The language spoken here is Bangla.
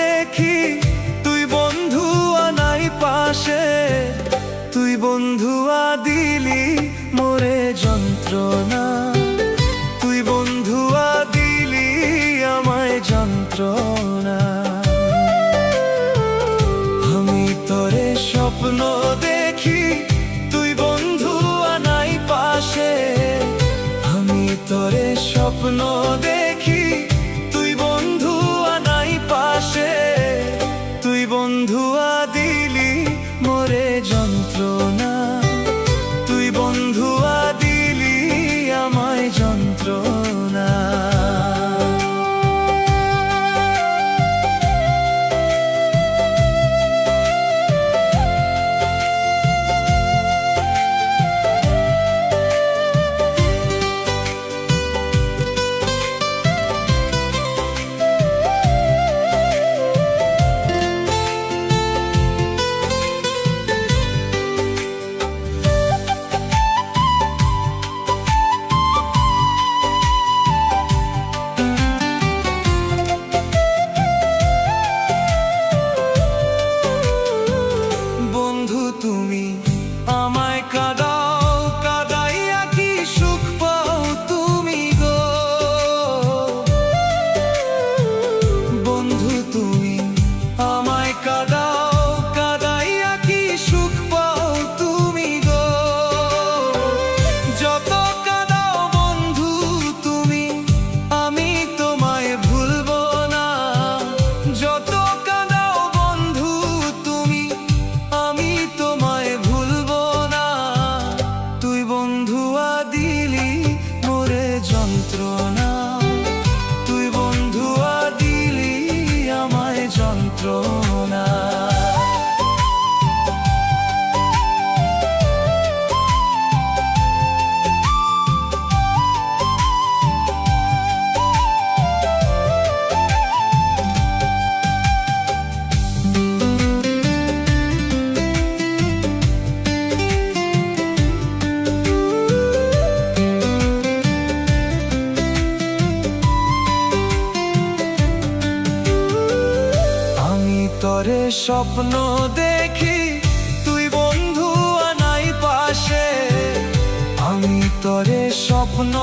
দেখি তুই বন্ধু আনাই পাশে, তুই বন্ধু দিলি মোরে যন্ত্রণা, তুই বন্ধু দিলি আমায় যন্ত্রণা। আমি তোরে স্বপ্ন দেখি তুই বন্ধু আনাই পাশে, আমি তোরে স্বপ্ন দেখি তুই বন্ধু আনাই পাশে, তুই বন্ধু দিলি মোরে যন্ত্রণা, তুই বন্ধু দিলি আমায় যন্ত্রণা। তুমি আমায় কাঁদাও, কাঁদাইয়া কি সুখ পাও তুমি গো বন্ধু, তুমি আমায় কাঁদাও, কাঁদাইয়া কি সুখ পাও তুমি গো। যত কাঁদাও বন্ধু তুমি, আমি তোমায় ভুলবো না, যত কাঁদাও বন্ধু তুমি, আমি তোমায় ভুলবো না। তুই বন্ধু দিলি মোরে যন্ত্রণা, তুই বন্ধু দিলি আমায় যন্ত্রণা। তোরে স্বপ্ন দেখি তুই বন্ধু আনাই পাশে, আমি তোরে স্বপ্ন